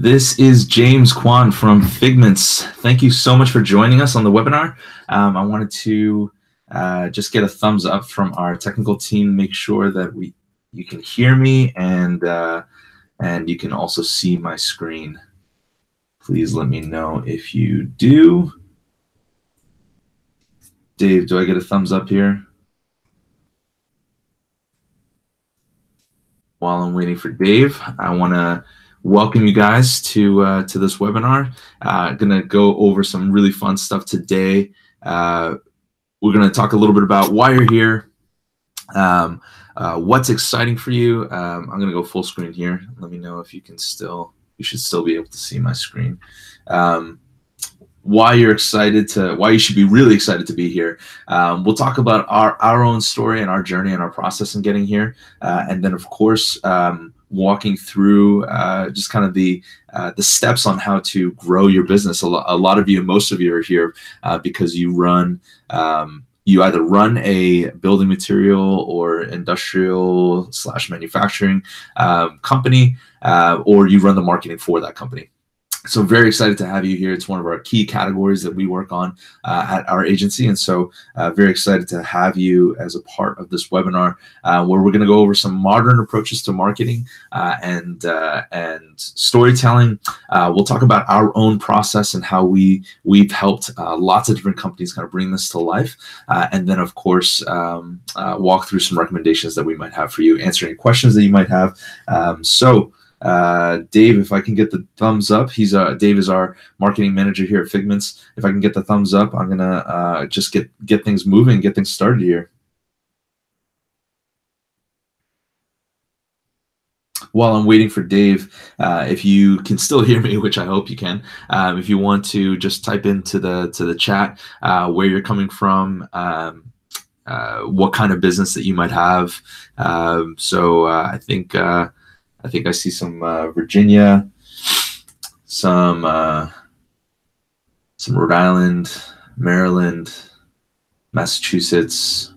This is James Kwan from Figmints. Thank you so much for joining us on the webinar. I wanted to just get a thumbs up from our technical team, make sure that you can hear me and you can also see my screen. Please let me know if you do. Dave, do I get a thumbs up here? While I'm waiting for Dave, I want to welcome you guys to this webinar. Gonna go over some really fun stuff today. We're gonna talk a little bit about why you're here, what's exciting for you. I'm gonna go full screen here. Let me know if you can you should still be able to see my screen. Why you're excited why you should be really excited to be here. We'll talk about our own story and our journey and our process in getting here, and then of course walking through just kind of the steps on how to grow your business. A lot of you, most of you are here because you either run a building material or industrial / manufacturing company, or you run the marketing for that company. So very excited to have you here. It's one of our key categories that we work on at our agency. And so very excited to have you as a part of this webinar where we're going to go over some modern approaches to marketing and storytelling. We'll talk about our own process and how we've helped lots of different companies kind of bring this to life. And then, of course, walk through some recommendations that we might have for you, answer any questions that you might have. Dave, if I can get the thumbs up, Dave is our marketing manager here at Figmints. If I can get the thumbs up, I'm gonna just get things moving, get things started here. While I'm waiting for Dave, if you can still hear me, which I hope you can, if you want to just type into the chat where you're coming from, what kind of business that you might have. I think I see some Virginia, some Rhode Island, Maryland, Massachusetts,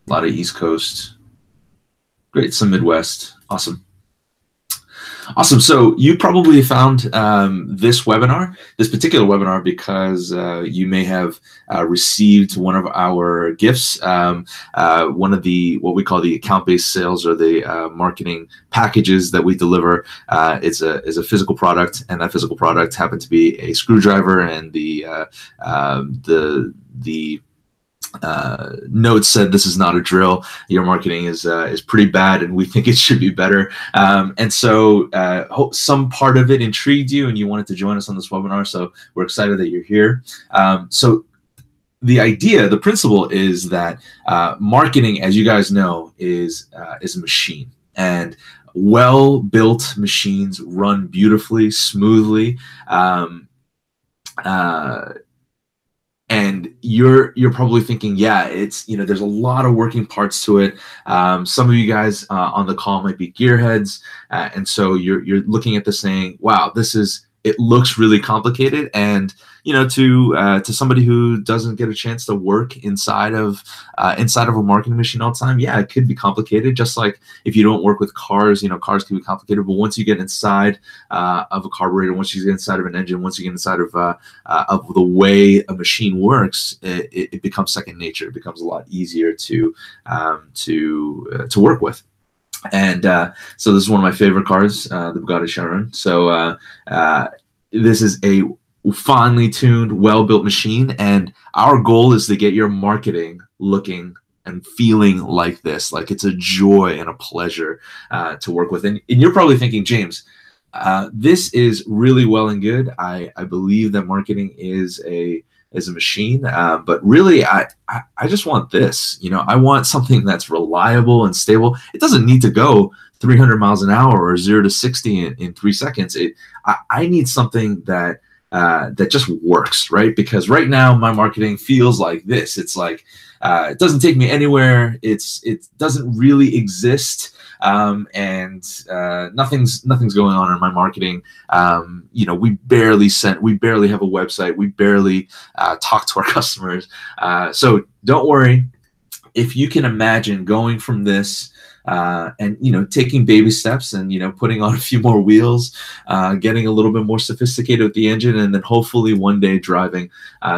a lot of East Coast. Great, some Midwest. Awesome. Awesome. So you probably found this particular webinar, because you may have received one of our gifts, one of what we call the account-based sales, or the marketing packages that we deliver. Is a physical product, and that physical product happened to be a screwdriver, and the note said, "This is not a drill. Your marketing is pretty bad, and we think it should be better." And so some part of it intrigued you, and you wanted to join us on this webinar. So we're excited that you're here. So the idea, the principle is that marketing, as you guys know, is a machine, and well-built machines run beautifully, smoothly. And you're probably thinking, yeah, it's, there's a lot of working parts to it. Some of you guys on the call might be gearheads, and so you're looking at this saying, wow, it looks really complicated. And to somebody who doesn't get a chance to work inside of a marketing machine all the time, yeah, it could be complicated. Just like if you don't work with cars, cars can be complicated. But once you get inside of a carburetor, once you get inside of an engine, once you get inside of the way a machine works, it becomes second nature. It becomes a lot easier to work with. And so this is one of my favorite cars, the Bugatti Chiron. So this is a finely tuned, well-built machine, and our goal is to get your marketing looking and feeling like this, like it's a joy and a pleasure to work with. And you're probably thinking, James, this is really well and good. I believe that marketing is a machine, but really I just want this. I want something that's reliable and stable. It doesn't need to go 300 miles an hour or 0 to 60 in 3 seconds. I need something that just works, right? Because right now my marketing feels like this. It's like it doesn't take me anywhere. It doesn't really exist, and nothing's going on in my marketing. We barely have a website. We barely talk to our customers. So don't worry. If you can imagine going from this and taking baby steps, and putting on a few more wheels, getting a little bit more sophisticated with the engine, and then hopefully one day driving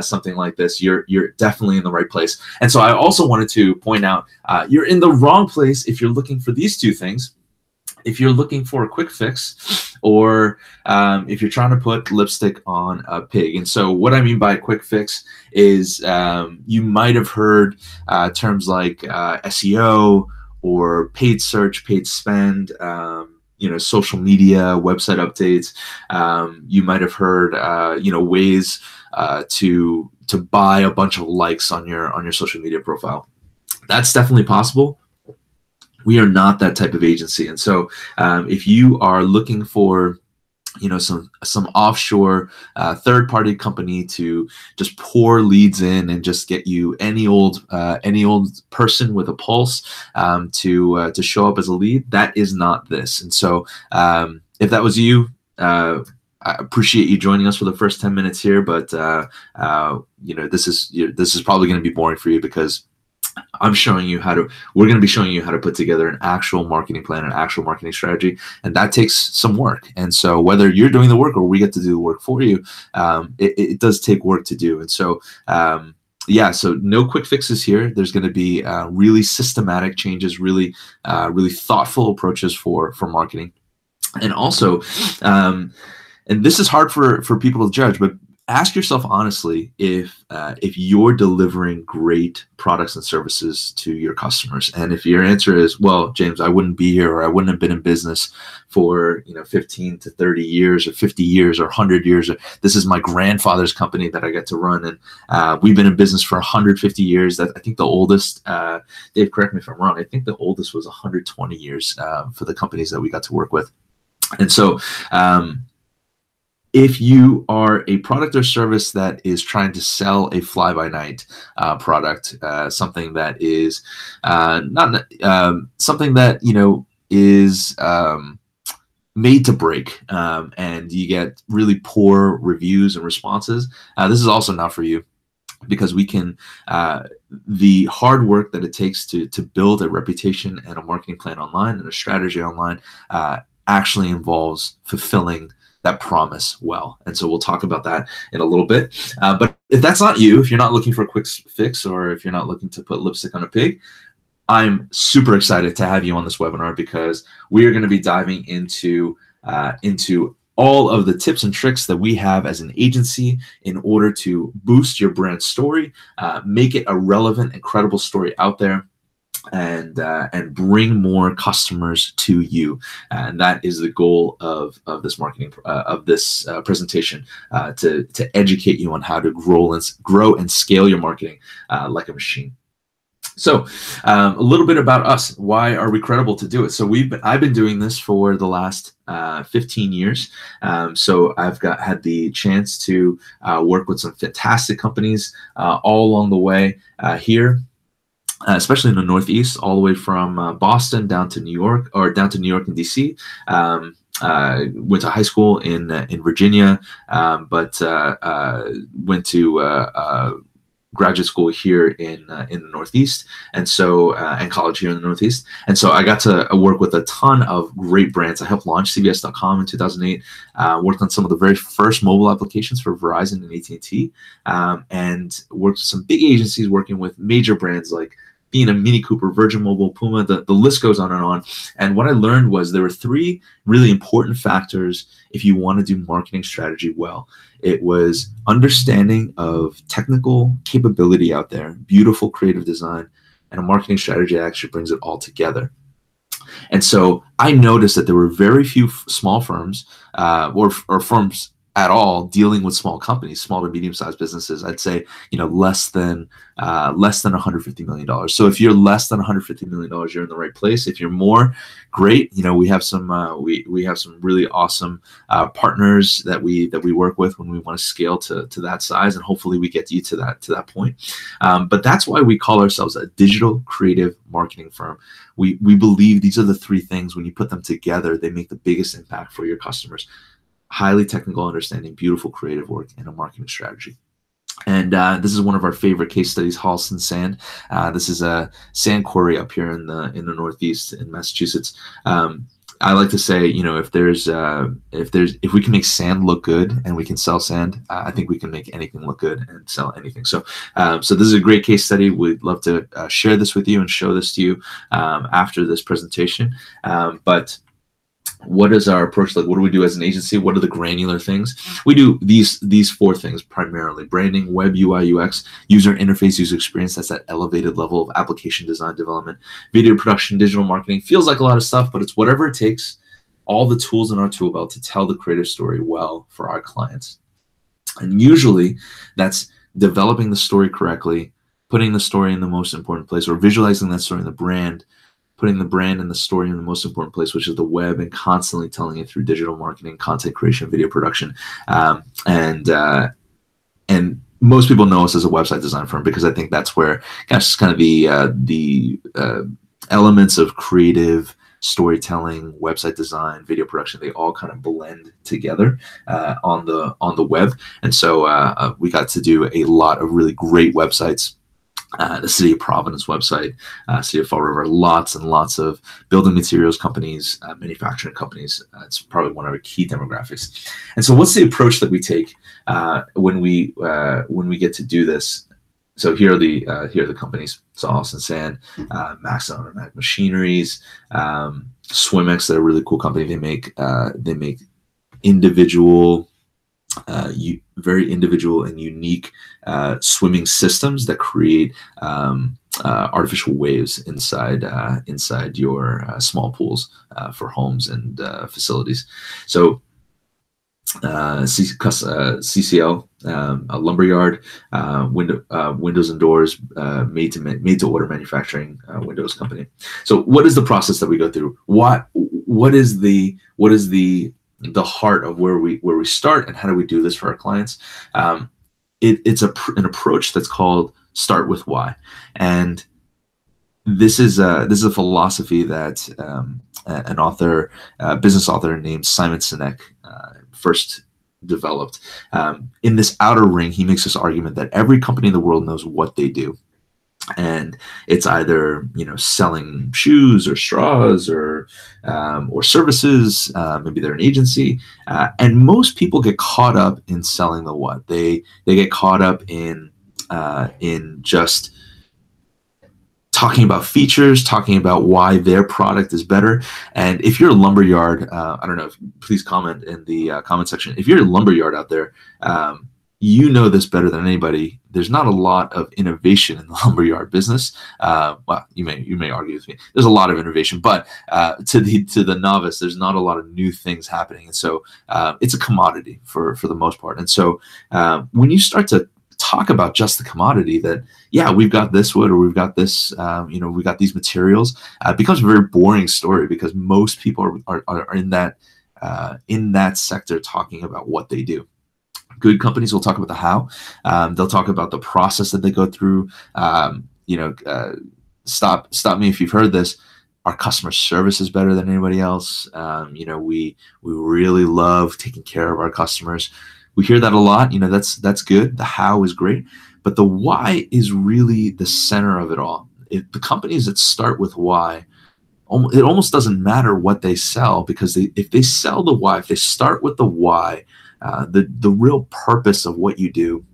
something like this, you're definitely in the right place. And so I also wanted to point out, you're in the wrong place if you're looking for these two things. If you're looking for a quick fix, or if you're trying to put lipstick on a pig. And so what I mean by a quick fix is, you might have heard terms like SEO, or paid search, paid spend, social media, website updates. You might have heard, ways to buy a bunch of likes on your social media profile. That's definitely possible. We are not that type of agency. And so if you are looking for some offshore third-party company to just pour leads in and just get you any old person with a pulse to show up as a lead, that is not this. And so if that was you, I appreciate you joining us for the first 10 minutes here, but this is probably going to be boring for you, because we're going to be showing you how to put together an actual marketing plan, an actual marketing strategy, and that takes some work. And so whether you're doing the work or we get to do the work for you, it does take work to do. And so, so no quick fixes here. There's going to be really systematic changes, really thoughtful approaches for marketing. And also, and this is hard for people to judge, but ask yourself honestly if you're delivering great products and services to your customers. And if your answer is, well, James, I wouldn't be here, or I wouldn't have been in business for 15 to 30 years or 50 years or 100 years, or this is my grandfather's company that I get to run, and we've been in business for 150 years. That I think the oldest, Dave, correct me if I'm wrong, I think the oldest was 120 years for the companies that we got to work with. And so if you are a product or service that is trying to sell a fly-by-night product, something that is something that is made to break, and you get really poor reviews and responses, this is also not for you, because we can the hard work that it takes to build a reputation and a marketing plan online and a strategy online actually involves fulfilling that promise well. And so we'll talk about that in a little bit. But if that's not you, if you're not looking for a quick fix, or if you're not looking to put lipstick on a pig, I'm super excited to have you on this webinar, because we are going to be diving into all of the tips and tricks that we have as an agency in order to boost your brand story, make it a relevant and credible story out there, and bring more customers to you. And that is the goal of this marketing presentation, to educate you on how to grow and scale your marketing like a machine. So a little bit about us. Why are we credible to do it? So I've been doing this for the last 15 years. So I've had the chance to work with some fantastic companies all along the way here. Especially in the Northeast, all the way from Boston down to New York, or down to New York and DC. Went to high school in Virginia, but went to graduate school here in the Northeast, and so and college here in the Northeast. And so I got to work with a ton of great brands. I helped launch CBS.com in 2008. Worked on some of the very first mobile applications for Verizon and AT&T, and worked with some big agencies working with major brands like being a Mini Cooper, Virgin Mobile, Puma, the list goes on and on. And what I learned was there were three really important factors if you want to do marketing strategy well. It was understanding of technical capability out there, beautiful creative design, and a marketing strategy that actually brings it all together. And so I noticed that there were very few small firms or firms at all dealing with small companies, small to medium-sized businesses. I'd say, less than $150 million. So if you're less than $150 million, you're in the right place. If you're more, great. We have some we have some really awesome partners that we work with when we want to scale to that size, and hopefully we get you to that point. But that's why we call ourselves a digital creative marketing firm. We believe these are the three things. When you put them together, they make the biggest impact for your customers. Highly technical understanding, beautiful creative work, and a marketing strategy. And this is one of our favorite case studies, Holliston Sand. This is a sand quarry up here in the Northeast in Massachusetts. I like to say, you know, if we can make sand look good and we can sell sand, I think we can make anything look good and sell anything. So, so this is a great case study. We'd love to share this with you and show this to you after this presentation. But what is our approach? Like, what do we do as an agency? What are the granular things? We do these four things primarily: branding, web, UI, UX, user interface, user experience. That's that elevated level of application design development, video production, digital marketing. Feels like a lot of stuff, but it's whatever it takes, all the tools in our tool belt to tell the creative story well for our clients. And usually that's developing the story correctly, putting the story in the most important place, or visualizing that story in the brand, putting the brand and the story in the most important place, which is the web, and constantly telling it through digital marketing, content creation, video production. And most people know us as a website design firm because I think that's where, gosh, kind of the elements of creative storytelling, website design, video production, they all kind of blend together on the web. And so we got to do a lot of really great websites. The City of Providence website, City of Fall River, lots and lots of building materials companies, manufacturing companies. It's probably one of our key demographics. And so what's the approach that we take when we get to do this? So here are the companies: so Holliston Sand, Max and Automatic Machineries, Swimex. They're a really cool company. They make individual, very individual and unique swimming systems that create artificial waves inside your small pools for homes and facilities. So CCL, a lumberyard, windows and doors, made to order manufacturing windows company. So what is the process that we go through? What is the heart of where we start, and how do we do this for our clients? It's an approach that's called start with why, and this is a philosophy that an author, business author named Simon Sinek, first developed. In this outer ring, he makes this argument that every company in the world knows what they do. And it's either, you know, selling shoes or straws or services. Maybe they're an agency, and most people get caught up in selling the what. They get caught up in just talking about features, talking about why their product is better. And if you're a lumberyard, I don't know, please comment in the comment section. If you're a lumberyard out there, you know this better than anybody. There's not a lot of innovation in the lumberyard business. Well, you may argue with me. There's a lot of innovation, but to the novice, there's not a lot of new things happening. And so it's a commodity for the most part. And so when you start to talk about just the commodity, that yeah, we've got this wood, or we've got this, you know, we've got these materials, it becomes a very boring story, because most people are in that sector talking about what they do. Good companies will talk about the how. They'll talk about the process that they go through. You know, stop me if you've heard this. Our customer service is better than anybody else. You know, we really love taking care of our customers. We hear that a lot. You know, that's good. The how is great, but the why is really the center of it all. The companies that start with why, it almost doesn't matter what they sell, because if they sell the why, if they start with the why, the real purpose of what you do,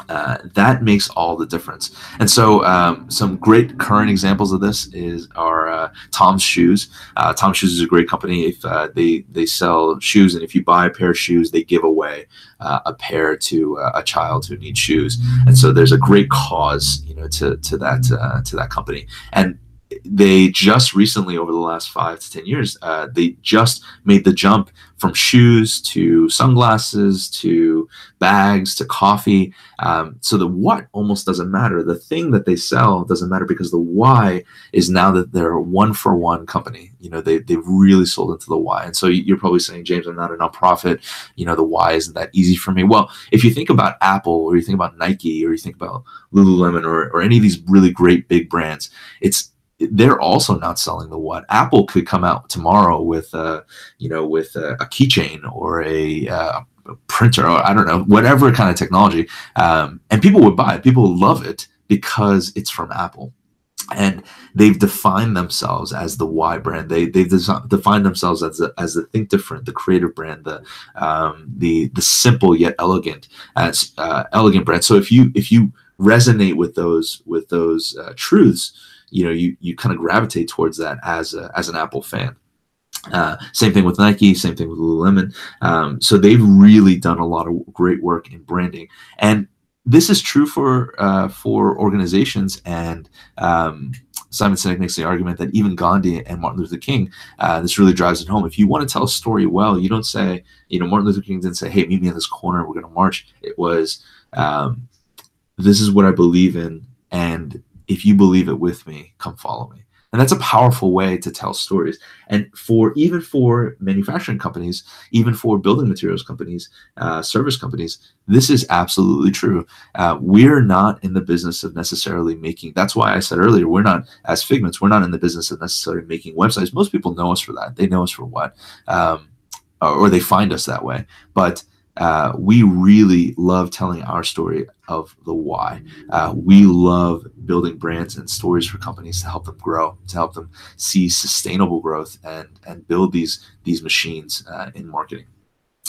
that makes all the difference. And so some great current examples of this are Tom's Shoes. Tom's Shoes is a great company. If they sell shoes, and if you buy a pair of shoes, they give away a pair to a child who needs shoes. And so there's a great cause, you know, to that company. And they just recently, over the last 5 to 10 years, they just made the jump from shoes to sunglasses to bags to coffee. So the what almost doesn't matter. The thing that they sell doesn't matter, because the why is now that they're a one-for-one company. You know, they've really sold into the why. And so you're probably saying, James, I'm not a nonprofit. You know, the why isn't that easy for me. Well, if you think about Apple, or you think about Nike, or you think about Lululemon, or any of these really great big brands, they're also not selling the what. Apple could come out tomorrow with, you know, with a keychain or a printer, or I don't know, whatever kind of technology. And people would buy it. People love it because it's from Apple. And they've defined themselves as the Y brand. They've defined themselves as the think different, the creative brand, the simple yet elegant elegant brand. So if you resonate with those truths, you kind of gravitate towards that as an Apple fan. Same thing with Nike, same thing with Lululemon. So they've really done a lot of great work in branding, and this is true for organizations. And Simon Sinek makes the argument that even Gandhi and Martin Luther King, this really drives it home. If you want to tell a story well, you don't say, Martin Luther King didn't say, "Hey, meet me in this corner, we're going to march." It was, "This is what I believe in, and if you believe it with me, come follow me." And that's a powerful way to tell stories. And even for manufacturing companies, even for building materials companies, service companies, this is absolutely true. We're not in the business of necessarily making, that's why I said earlier, we're not, as Figmints, we're not in the business of necessarily making websites. Most people know us for that. They know us for what? Or they find us that way. But we really love telling our story of the why. We love building brands and stories for companies to help them grow, to help them see sustainable growth and build these machines in marketing.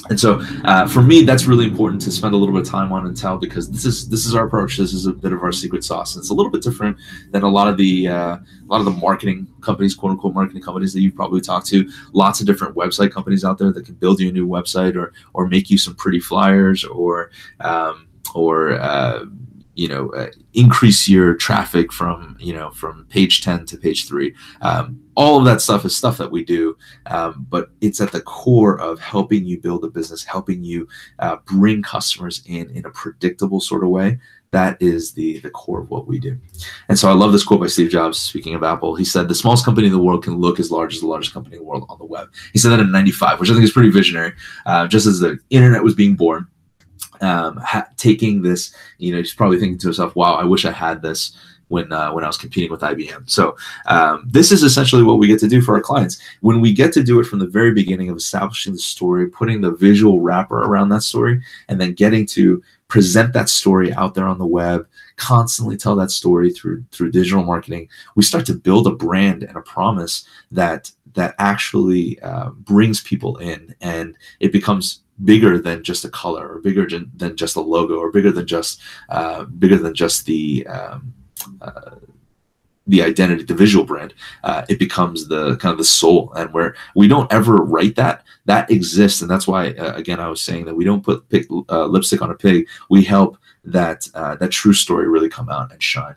And so for me, that's really important to spend a little bit of time on and tell, because this is our approach. This is a bit of our secret sauce. And it's a little bit different than a lot of the marketing companies, quote unquote marketing companies that you've probably talked to. Lots of different website companies out there that can build you a new website or make you some pretty flyers or increase your traffic from page 10 to page 3. All of that stuff is stuff that we do, but it's at the core of helping you build a business, helping you bring customers in a predictable sort of way. That is the core of what we do. And so I love this quote by Steve Jobs, speaking of Apple. He said, "The smallest company in the world can look as large as the largest company in the world on the web." He said that in '95, which I think is pretty visionary, just as the internet was being born. Taking this, he's probably thinking to himself, "Wow, I wish I had this when I was competing with IBM." So this is essentially what we get to do for our clients. When we get to do it from the very beginning of establishing the story, putting the visual wrapper around that story, and then getting to present that story out there on the web, constantly tell that story through digital marketing, we start to build a brand and a promise that actually brings people in, and it becomes bigger than just a color, or bigger than just a logo, or bigger than just the identity, the visual brand. It becomes the kind of the soul, and where we don't ever write that exists. And that's why, again, I was saying that we don't put lipstick on a pig. We help that true story really come out and shine.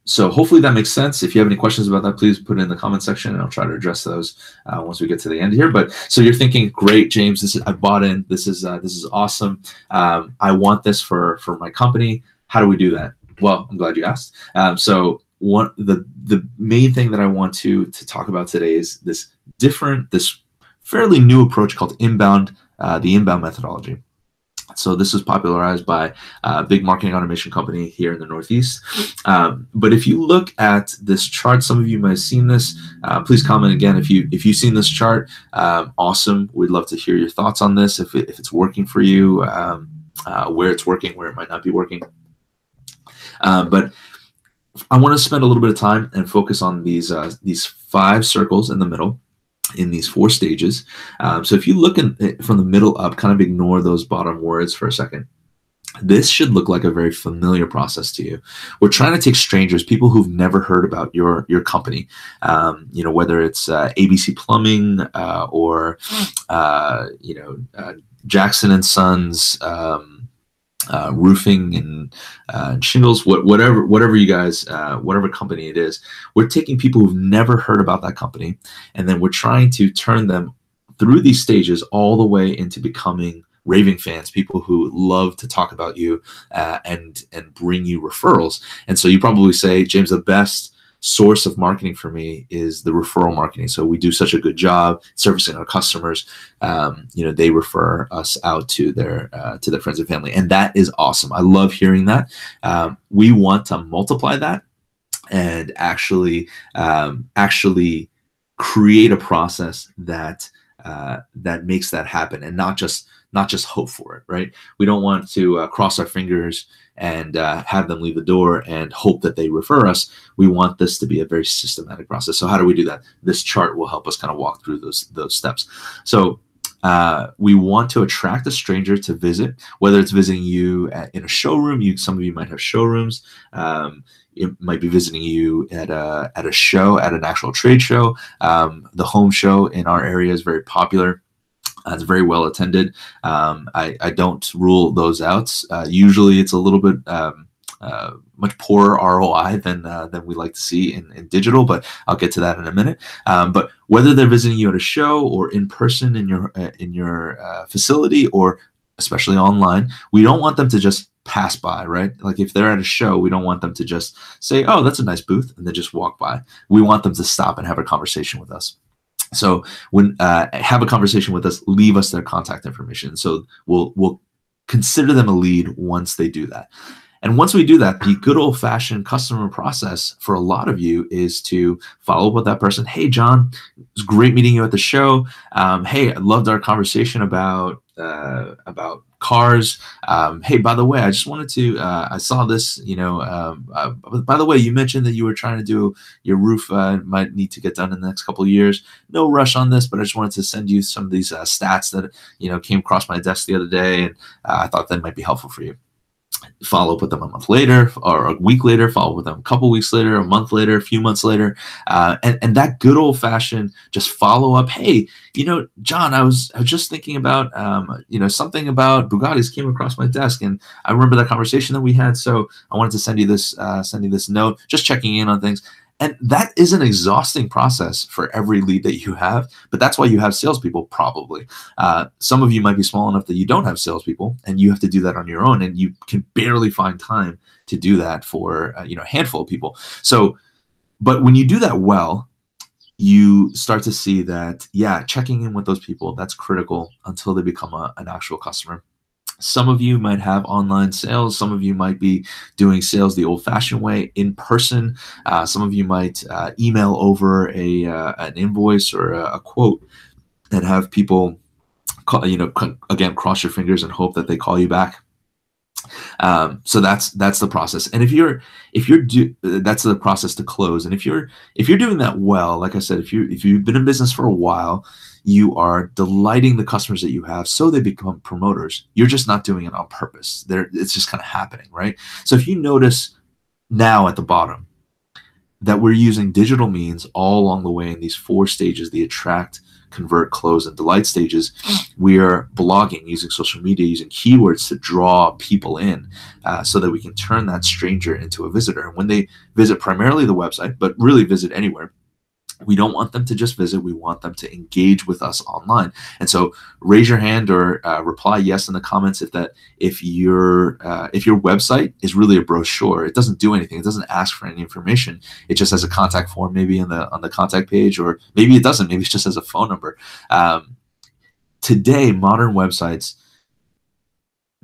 So hopefully that makes sense. If you have any questions about that, please put it in the comment section, and I'll try to address those once we get to the end here. But so you're thinking, great, James, I bought in. This is awesome. I want this for my company. How do we do that? Well, I'm glad you asked. So the main thing that I want to talk about today is this fairly new approach called inbound, the inbound methodology. So this is popularized by a big marketing automation company here in the Northeast. But if you look at this chart, some of you might have seen this. Please comment again if you've seen this chart. Awesome. We'd love to hear your thoughts on this, if it's working for you, where it's working, where it might not be working. But I want to spend a little bit of time and focus on these 5 circles in the middle, in these 4 stages. So if you look from the middle up, kind of ignore those bottom words for a second. This should look like a very familiar process to you. We're trying to take strangers, people who've never heard about your company, whether it's ABC Plumbing or Jackson and Sons, roofing and shingles, whatever you guys, whatever company it is. We're taking people who've never heard about that company, and then we're trying to turn them through these stages all the way into becoming raving fans, people who love to talk about you and bring you referrals. And so you probably say, James, the best source of marketing for me is the referral marketing. So we do such a good job servicing our customers. They refer us out to their friends and family, and that is awesome. I love hearing that. We want to multiply that and actually create a process that that makes that happen, and not just hope for it, right? We don't want to cross our fingers and have them leave the door and hope that they refer us. We want this to be a very systematic process. So how do we do that? This chart will help us kind of walk through those steps. So we want to attract a stranger to visit, whether it's visiting you in a showroom. Some of you might have showrooms. It might be visiting you at a show, at an actual trade show. The home show in our area is very popular. It's very well attended. I don't rule those out. Usually it's a little bit much poorer ROI than we like to see in digital, but I'll get to that in a minute. But whether they're visiting you at a show or in person in your facility, or especially online, we don't want them to just pass by, right? Like if they're at a show, we don't want them to just say, "Oh, that's a nice booth," and then just walk by. We want them to stop and have a conversation with us. So when have a conversation with us, leave us their contact information. So we'll consider them a lead once they do that. And once we do that, the good old-fashioned customer process for a lot of you is to follow up with that person. "Hey, John, it was great meeting you at the show. Hey, I loved our conversation about cars. Hey, by the way, I just wanted to, I saw this, by the way, you mentioned that you were trying to do your roof, might need to get done in the next couple of years. No rush on this, but I just wanted to send you some of these stats that, came across my desk the other day, and I thought that might be helpful for you." Follow up with them a month later or a week later, follow up with them a couple weeks later, a month later, a few months later. And that good old fashioned just follow up. "Hey, John, I was just thinking about, something about Bugattis came across my desk, and I remember that conversation that we had. So I wanted to send you this note, just checking in on things." And that is an exhausting process for every lead that you have, but that's why you have salespeople, probably. Some of you might be small enough that you don't have salespeople, and you have to do that on your own, and you can barely find time to do that for a handful of people. So, but when you do that well, you start to see that, yeah, checking in with those people, that's critical until they become an actual customer. Some of you might have online sales. Some of you might be doing sales the old-fashioned way, in person. Some of you might email over an invoice or a quote, and have people again, cross your fingers and hope that they call you back. So that's the process. And that's the process to close. And if you're doing that well, like I said, if you've been in business for a while, you are delighting the customers that you have, so they become promoters. You're just not doing it on purpose. It's just kind of happening, right? So if you notice now at the bottom that we're using digital means all along the way in these 4 stages, the attract, convert, close, and delight stages, we are blogging, using social media, using keywords to draw people in, so that we can turn that stranger into a visitor. And when they visit primarily the website, but really visit anywhere, we don't want them to just visit. We want them to engage with us online. And so raise your hand or reply yes in the comments if your website is really a brochure. It doesn't do anything. It doesn't ask for any information. It just has a contact form maybe on the contact page, or maybe it doesn't. Maybe it just has a phone number. Today, modern websites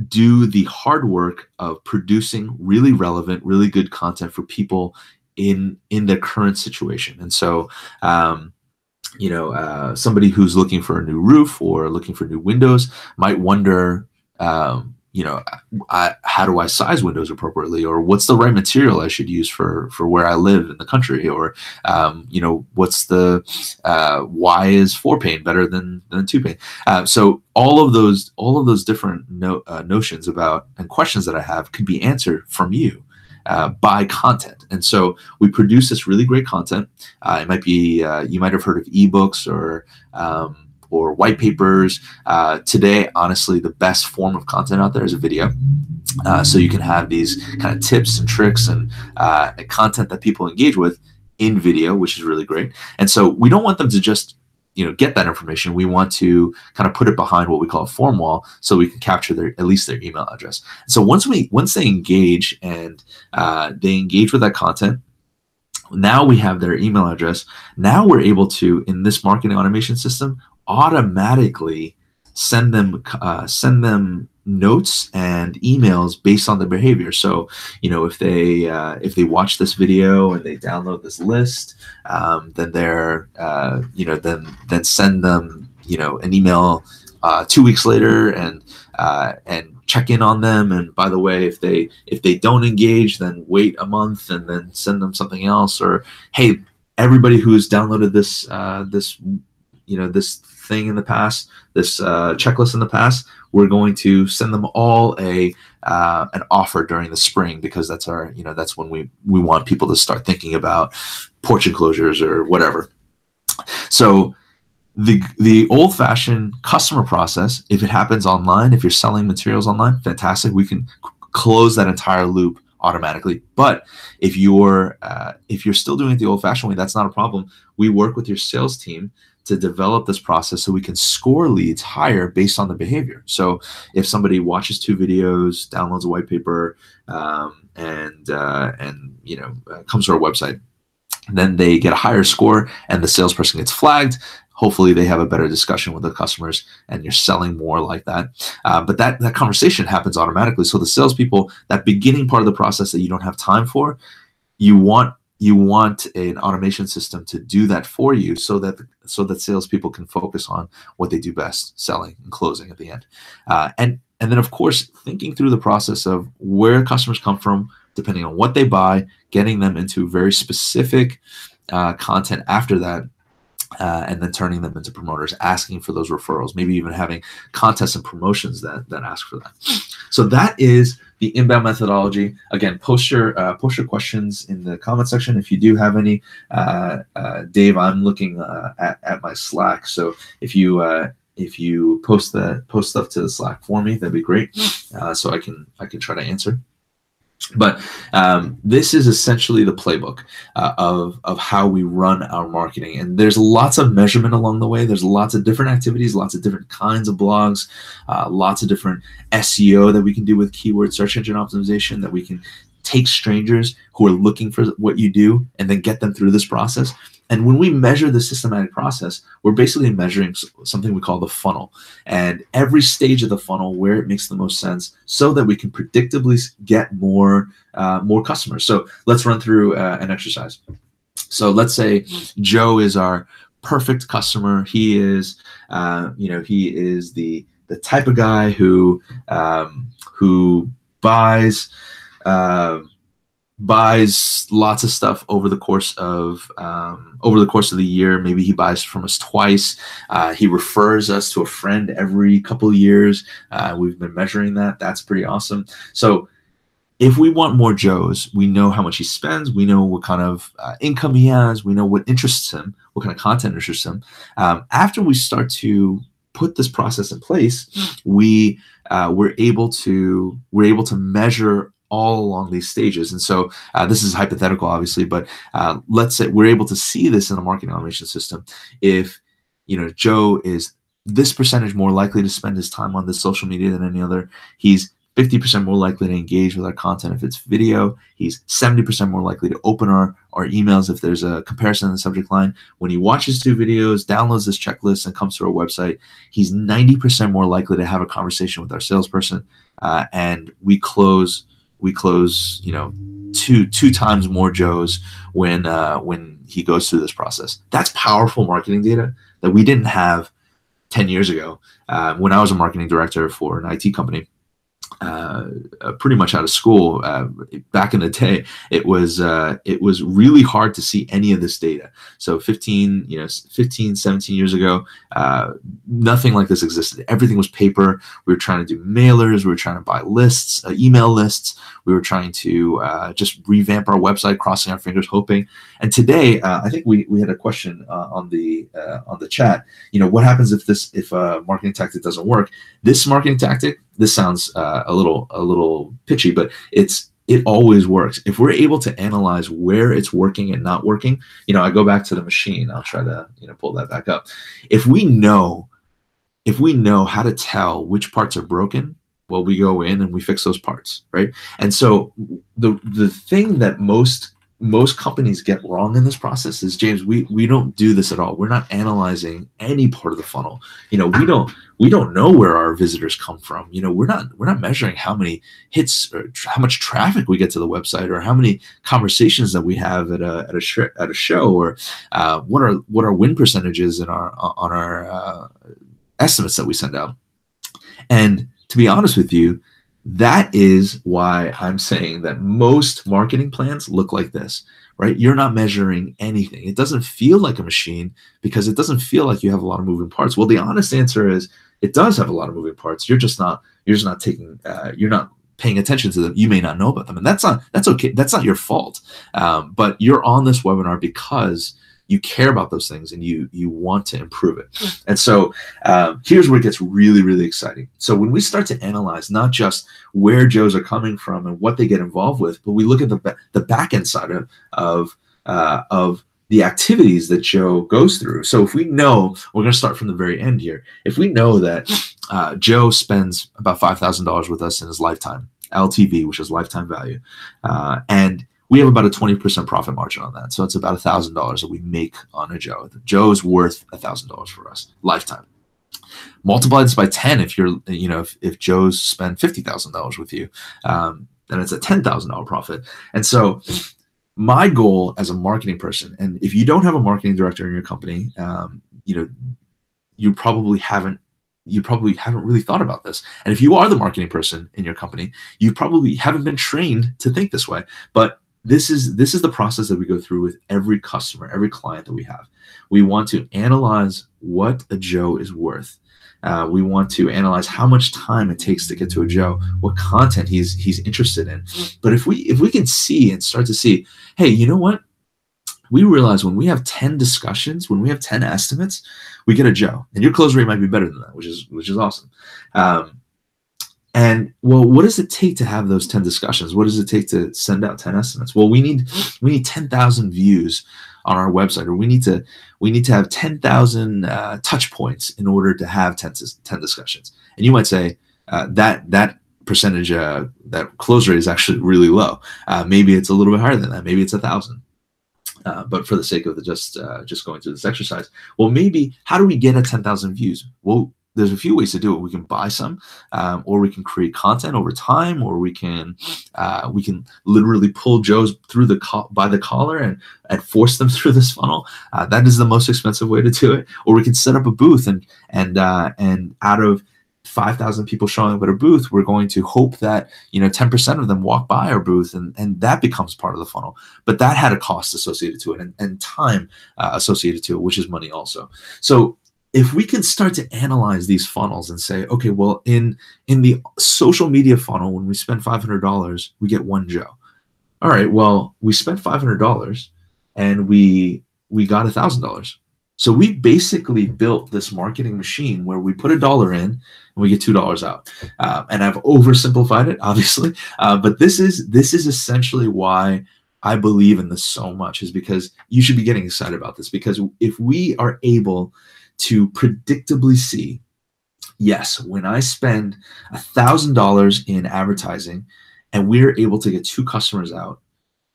do the hard work of producing really relevant, really good content for people in their current situation. And so somebody who's looking for a new roof or looking for new windows might wonder, how do I size windows appropriately, or what's the right material I should use for where I live in the country, or what's the why is 4-pane better than 2-pane? So all of those different notions about and questions that I have could be answered from you by content. And so we produce this really great content. It might be, you might have heard of ebooks or white papers. Today, honestly, the best form of content out there is a video. So you can have these kind of tips and tricks and content that people engage with in video, which is really great. And so we don't want them to just get that information. We want to kind of put it behind what we call a form wall, so we can capture at least their email address. So once they engage and they engage with that content, now we have their email address. Now we're able to, in this marketing automation system, automatically send them notes and emails based on their behavior. So, if they watch this video and they download this list, then they're, then send them an email 2 weeks later and check in on them. And by the way, if they don't engage, then wait a month and then send them something else. Or, hey, everybody who's downloaded this thing in the past, this checklist in the past, we're going to send them all an offer during the spring, because that's that's when we want people to start thinking about porch enclosures or whatever. So the old-fashioned customer process, if it happens online, if you're selling materials online, fantastic. We can close that entire loop automatically. But if you're still doing it the old-fashioned way, that's not a problem. We work with your sales team to develop this process so we can score leads higher based on the behavior. So if somebody watches 2 videos, downloads a white paper, and comes to our website, then they get a higher score and the salesperson gets flagged. Hopefully they have a better discussion with the customers and you're selling more like that. But that conversation happens automatically. So the salespeople, that beginning part of the process that you don't have time for, you want an automation system to do that for you, so that salespeople can focus on what they do best, selling and closing at the end. And then, of course, thinking through the process of where customers come from, depending on what they buy, getting them into very specific content after that, and then turning them into promoters, asking for those referrals, maybe even having contests and promotions that ask for that. So that is the inbound methodology. Again, post your questions in the comment section if you do have any. Dave, I'm looking at my Slack, so if you post stuff to the Slack for me, that'd be great, so I can try to answer. But this is essentially the playbook of how we run our marketing. And there's lots of measurement along the way. There's lots of different activities, lots of different kinds of blogs, lots of different SEO that we can do with keyword search engine optimization, that we can take strangers who are looking for what you do and then get them through this process. And when we measure the systematic process, we're basically measuring something we call the funnel, and every stage of the funnel where it makes the most sense, so that we can predictably get more customers. So let's run through an exercise. So let's say Joe is our perfect customer. He is, he is the type of guy who buys lots of stuff over the course of the year. Maybe he buys from us twice. He refers us to a friend every couple of years. We've been measuring that. That's pretty awesome. So if we want more Joes, we know how much he spends. We know what kind of income he has. We know what interests him, what kind of content interests him. After we start to put this process in place, we're able to measure all along these stages. And so this is hypothetical, obviously, but let's say we're able to see this in the marketing automation system. If Joe is this percentage more likely to spend his time on this social media than any other, he's 50% more likely to engage with our content if it's video. He's 70% more likely to open our emails if there's a comparison in the subject line. When he watches 2 videos, downloads this checklist, and comes to our website, he's 90% more likely to have a conversation with our salesperson, and we close two times more Joes when he goes through this process. That's powerful marketing data that we didn't have 10 years ago when I was a marketing director for an IT company. Pretty much out of school, back in the day, it was really hard to see any of this data. So 15, 17 years ago, nothing like this existed. Everything was paper. We were trying to do mailers. We were trying to buy lists, email lists. We were trying to just revamp our website, crossing our fingers, hoping. And today, I think we had a question on the chat. What happens if a marketing tactic doesn't work? This marketing tactic, this sounds a little pitchy, but it always works. If we're able to analyze where it's working and not working, I go back to the machine. I'll try to pull that back up. If we know how to tell which parts are broken, well, we go in and we fix those parts, right? And so the thing that most most companies get wrong in this process is, James, we don't do this at all. We're not analyzing any part of the funnel. We don't know where our visitors come from. We're not measuring how many hits or how much traffic we get to the website, or how many conversations that we have at a show, or what our win percentages on our estimates that we send out. And to be honest with you, that is why I'm saying that most marketing plans look like this, right? You're not measuring anything. It doesn't feel like a machine because it doesn't feel like you have a lot of moving parts. Well, the honest answer is it does have a lot of moving parts. You're just not you're not paying attention to them. You may not know about them, and that's okay. That's not your fault. But you're on this webinar because you care about those things and you want to improve it. And so here's where it gets really, really exciting. So when we start to analyze not just where Joes are coming from and what they get involved with, but we look at the back end side of the activities that Joe goes through. So if we know, we're going to start from the very end here. If we know that Joe spends about $5,000 with us in his lifetime, LTV, which is lifetime value, and we have about a 20% profit margin on that. So it's about $1,000 that we make on a Joe. Joe's worth $1,000 for us lifetime. Multiply this by 10 if Joe's spend $50,000 with you, then it's a $10,000 profit. And so my goal as a marketing person, and if you don't have a marketing director in your company, you probably haven't really thought about this. And if you are the marketing person in your company, you probably haven't been trained to think this way. But this is the process that we go through with every customer, every client that we have. We want to analyze what a Joe is worth. We want to analyze how much time it takes to get to a Joe, what content he's interested in. But if we can see and start to see, hey, you know what? We realize when we have 10 discussions, when we have 10 estimates, we get a Joe. And your close rate might be better than that, which is awesome. And well, what does it take to have those 10 discussions? What does it take to send out 10 estimates? Well, we need 10,000 views on our website, or we need to have 10,000 touch points in order to have 10 discussions. And you might say that percentage, that close rate is actually really low. Maybe it's a little bit higher than that. Maybe it's 1,000. But for the sake of just going through this exercise, well, maybe how do we get 10,000 views? Well, there's a few ways to do it. We can buy some, or we can create content over time, or we can literally pull Joes through by the collar and force them through this funnel. That is the most expensive way to do it. Or we can set up a booth and out of 5,000 people showing up at a booth, we're going to hope that 10% of them walk by our booth, and that becomes part of the funnel. But that had a cost associated to it and time associated to it, which is money also. So if we can start to analyze these funnels and say, okay, well, in the social media funnel, when we spend $500, we get one Joe. All right, well, we spent $500 and we got $1,000. So we basically built this marketing machine where we put $1 in and we get $2 out. And I've oversimplified it, obviously, but this is essentially why I believe in this so much, is because you should be getting excited about this. Because if we are able to predictably see, yes, when I spend $1,000 in advertising and we're able to get 2 customers out,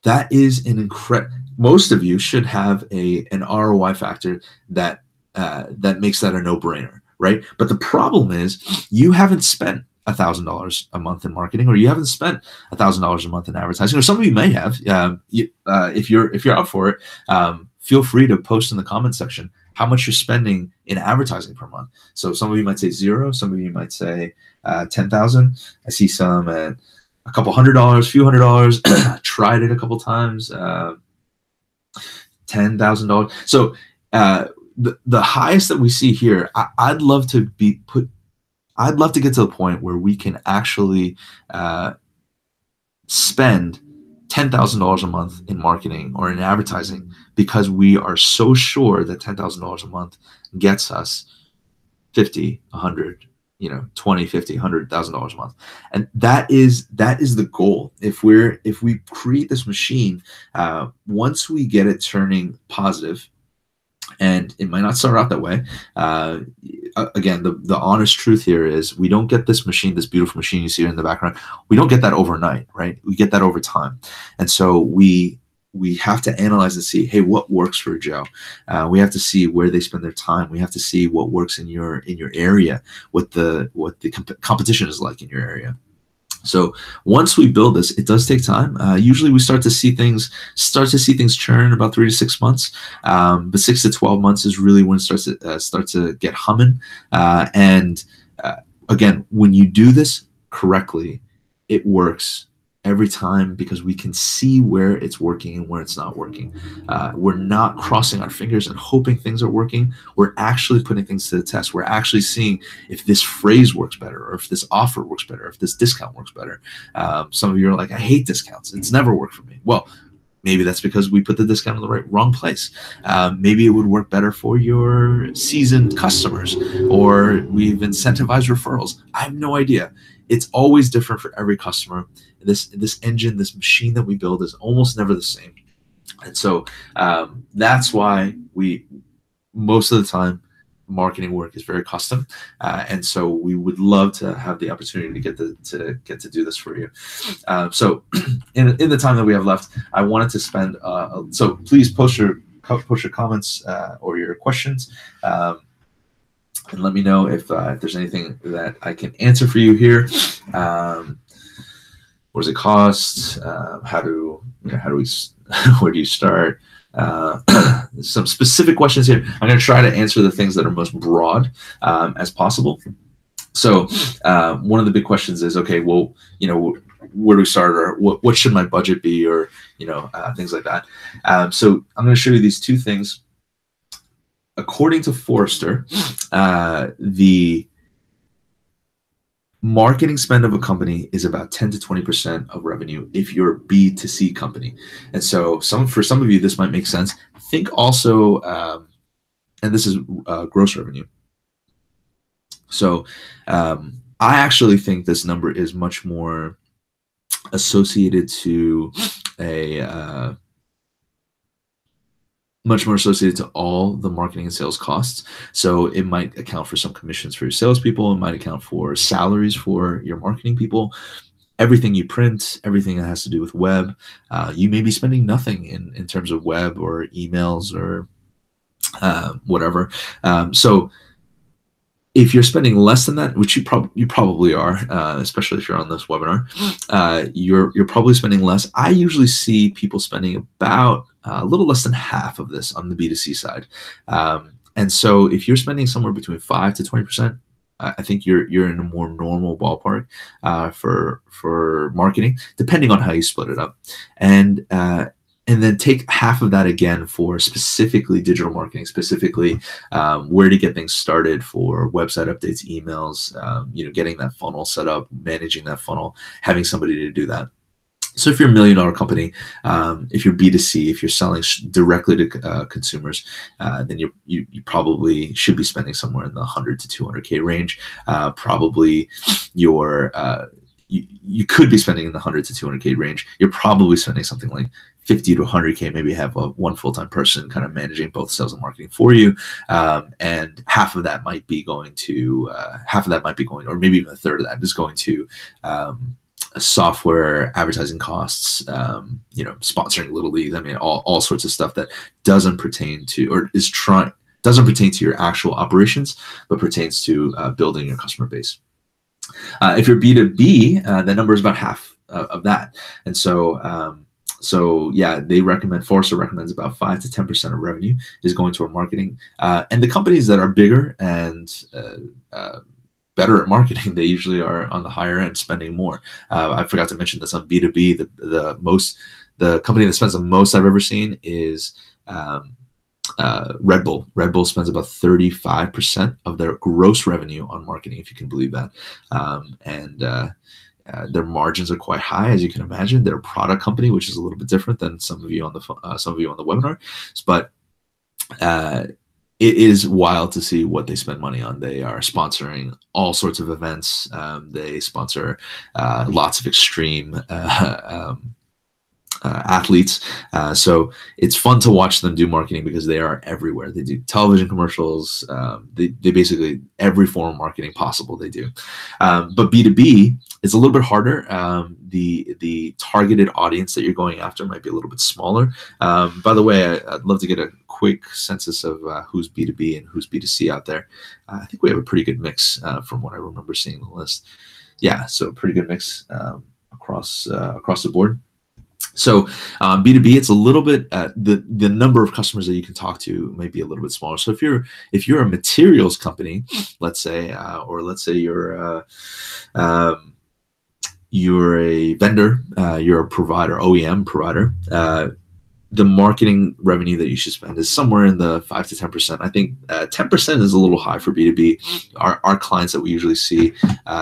that is an incredible. Most of you should have an ROI factor that makes that a no-brainer, right? But the problem is you haven't spent $1,000 a month in marketing, or you haven't spent $1,000 a month in advertising, or some of you may have. If you're up for it, feel free to post in the comment section how much you're spending in advertising per month. So some of you might say 0, some of you might say 10,000. I see some at a couple $100, few $100. Tried it a couple times, $10,000. So the highest that we see here, I'd love to get to the point where we can actually spend $10,000 a month in marketing or in advertising, because we are so sure that $10,000 a month gets us 50, 100, 20, 50, $100,000 a month. And that is the goal. If we create this machine, once we get it turning positive, and it might not start out that way. Again, the honest truth here is we don't get this machine, this beautiful machine you see in the background. We don't get that overnight, right? We get that over time. And so we we have to analyze and see, hey, what works for Joe? We have to see where they spend their time. We have to see what works in your area, what the competition is like in your area. So once we build this, it does take time. Usually, we start to see things churn in about 3 to 6 months. But 6 to 12 months is really when it starts to get humming. And again, when you do this correctly, it works every time because we can see where it's working and where it's not working. We're not crossing our fingers and hoping things are working. We're actually putting things to the test. We're actually seeing if this phrase works better, or if this offer works better, if this discount works better. Some of you are like, I hate discounts. It's never worked for me. Well, maybe that's because we put the discount in the wrong place. Maybe it would work better for your seasoned customers, or we've incentivized referrals. I have no idea. It's always different for every customer. This engine, this machine that we build is almost never the same. And so that's why most of the time, marketing work is very custom. And so we would love to have the opportunity to get to do this for you. So in the time that we have left, I wanted to spend, so please post your comments or your questions. And let me know if there's anything that I can answer for you here. What does it cost? How do we? Where do you start? Some specific questions here. I'm going to try to answer the things that are most broad as possible. So one of the big questions is, okay, well, where do we start, or what should my budget be, or things like that. So I'm going to show you these two things. According to Forrester, the marketing spend of a company is about 10 to 20% of revenue if you're a B2C company. And so for some of you, this might make sense. Think also, and this is gross revenue. So I actually think this number is much more associated to all the marketing and sales costs. So it might account for some commissions for your salespeople. It might account for salaries for your marketing people. Everything you print, everything that has to do with web. You may be spending nothing in terms of web or emails or whatever. So if you're spending less than that, which you probably are, especially if you're on this webinar, you're probably spending less. I usually see people spending about a little less than half of this on the B2C side. And so if you're spending somewhere between 5 to 20%, I think you're in a more normal ballpark for marketing, depending on how you split it up. And then take half of that again for specifically digital marketing, specifically where to get things started for website updates, emails, getting that funnel set up, managing that funnel, having somebody to do that. So if you're $1 million company, if you're B2C, if you're selling directly to consumers, then you probably should be spending somewhere in the 100 to 200K range. Probably you could be spending in the 100 to 200K range. You're probably spending something like 50 to 100K, maybe have one full-time person kind of managing both sales and marketing for you. And half of that might be going, or maybe even a third of that is going to software, advertising costs, sponsoring Little League. I mean, all sorts of stuff that doesn't pertain to, or doesn't pertain to your actual operations, but pertains to building your customer base. If you're B2B, the number is about half of that. And so yeah, Forrester recommends about 5 to 10% of revenue is going toward marketing. And the companies that are bigger and better at marketing, they usually are on the higher end, spending more. I forgot to mention this on B2B. The company that spends the most I've ever seen is Red Bull. Red Bull spends about 35% of their gross revenue on marketing, if you can believe that. Their margins are quite high, as you can imagine. They're a product company, which is a little bit different than some of you on the webinar. But it is wild to see what they spend money on. They are sponsoring all sorts of events. They sponsor lots of extreme athletes. So it's fun to watch them do marketing because they are everywhere. They do television commercials. They basically every form of marketing possible they do. But B2B is a little bit harder. The targeted audience that you're going after might be a little bit smaller. By the way, I'd love to get a quick census of who's B2B and who's B2C out there. I think we have a pretty good mix from what I remember seeing the list. Yeah, so a pretty good mix across the board. So B2B, it's a little bit the number of customers that you can talk to might be a little bit smaller. So if you're a materials company, let's say, or let's say you're a vendor, you're a provider, OEM provider, the marketing revenue that you should spend is somewhere in the 5 to 10%. I think 10% is a little high for B2B. Our clients that we usually see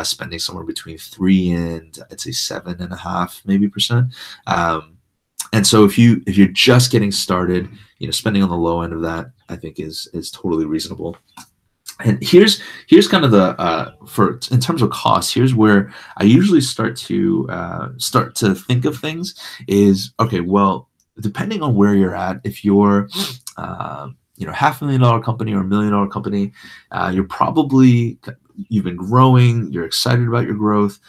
spending somewhere between 3 and I'd say 7.5 maybe percent. And so if you're just getting started, spending on the low end of that, I think is totally reasonable. And here's kind of the in terms of costs, here's where I usually start to think of things is, okay, well, depending on where you're at, if you're $500,000 company or $1 million company, you've been growing, you're excited about your growth.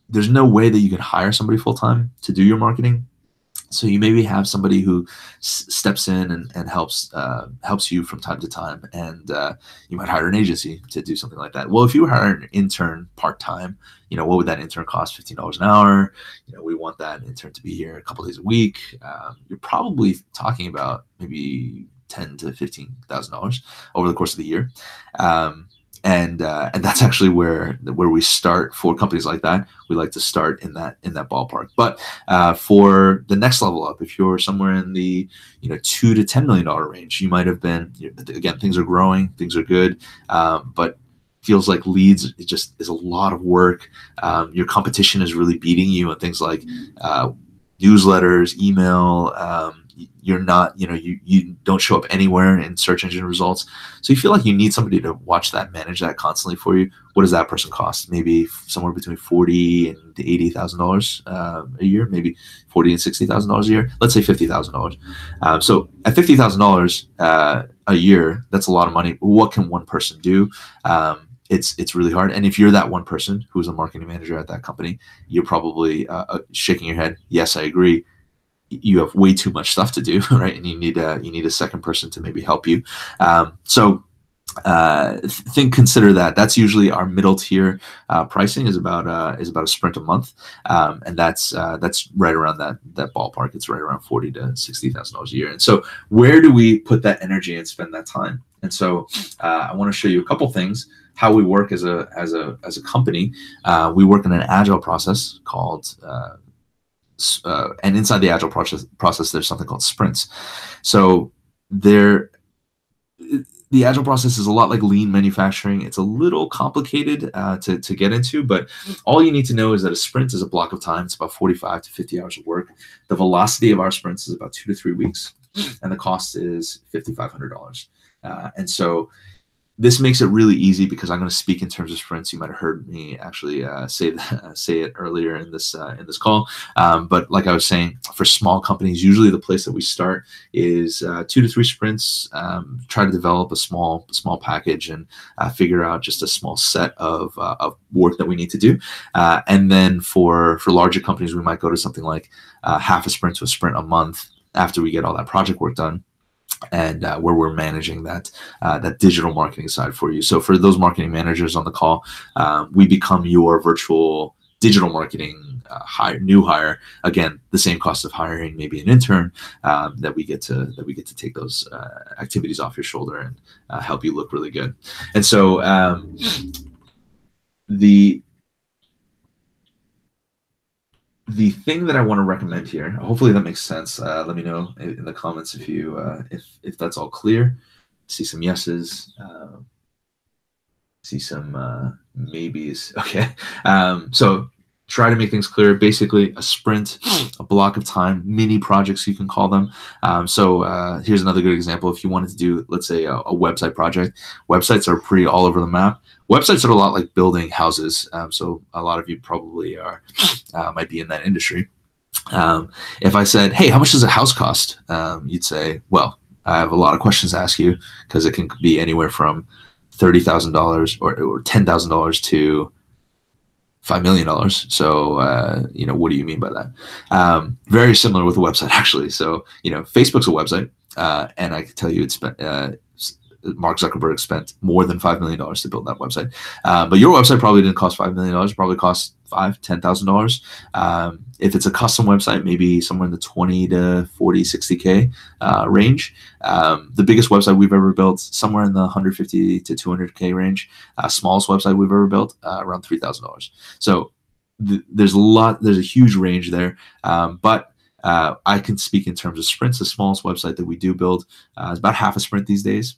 There's no way that you can hire somebody full-time to do your marketing. So you maybe have somebody who steps in and helps you from time to time, and you might hire an agency to do something like that. Well, if you hire an intern part-time, what would that intern cost? $15 an hour. We want that intern to be here a couple days a week. You're probably talking about maybe $10,000 to $15,000 over the course of the year. And that's actually where we start for companies like that. We like to start in that ballpark. But for the next level up, if you're somewhere in the $2 to $10 million range, you might have been, again, things are growing, things are good, but feels like leads, it just is a lot of work. Your competition is really beating you on things like newsletters, email. You're not, you don't show up anywhere in search engine results. So you feel like you need somebody to watch that, manage that constantly for you. What does that person cost? Maybe somewhere between $40,000 and $80,000 a year, maybe $40,000 and $60,000 a year. Let's say $50,000. So at $50,000 a year, that's a lot of money. What can one person do? It's really hard. And if you're that one person who's a marketing manager at that company, you're probably shaking your head. Yes, I agree. You have way too much stuff to do, right? And you need a second person to maybe help you. Consider that. That's usually our middle tier pricing is about a sprint a month, and that's right around that ballpark. It's right around $40,000 to $60,000 a year. And so, where do we put that energy and spend that time? And so, I want to show you a couple things. How we work as a company. We work in an agile process called. And inside the agile process, there's something called sprints. So the agile process is a lot like lean manufacturing. It's a little complicated to get into, but all you need to know is that a sprint is a block of time. It's about 45 to 50 hours of work. The velocity of our sprints is about 2 to 3 weeks, and the cost is $5,500. And so this makes it really easy because I'm going to speak in terms of sprints. You might have heard me actually say it earlier in this call. But like I was saying, for small companies, usually the place that we start is 2 to 3 sprints. Try to develop a small package and figure out just a small set of work that we need to do. And then for larger companies, we might go to something like half a sprint to a sprint a month after we get all that project work done. And where we're managing that digital marketing side for you. So for those marketing managers on the call, we become your virtual digital marketing new hire. Again, the same cost of hiring maybe an intern that we get to take those activities off your shoulder and help you look really good. And so the thing that I want to recommend here, hopefully that makes sense. Let me know in the comments if that's all clear. See some yeses. See some maybes. Okay. So try to make things clear. Basically, a sprint, a block of time, mini projects you can call them. So here's another good example. If you wanted to do, let's say, a website project, websites are pretty all over the map. Websites are a lot like building houses. So a lot of you probably might be in that industry. If I said, hey, how much does a house cost? You'd say, well, I have a lot of questions to ask you, because it can be anywhere from $30,000 or $10,000 to $5 million. So, what do you mean by that? Very similar with a website, actually. So, Facebook's a website, and I can tell you it's Mark Zuckerberg spent more than $5 million to build that website. But your website probably didn't cost $5 million, probably cost $10,000. If it's a custom website, maybe somewhere in the 20 to 40, 60K range. The biggest website we've ever built, somewhere in the 150 to 200K range. Smallest website we've ever built, around $3,000. So there's a huge range there. But I can speak in terms of sprints. The smallest website that we do build is about half a sprint these days.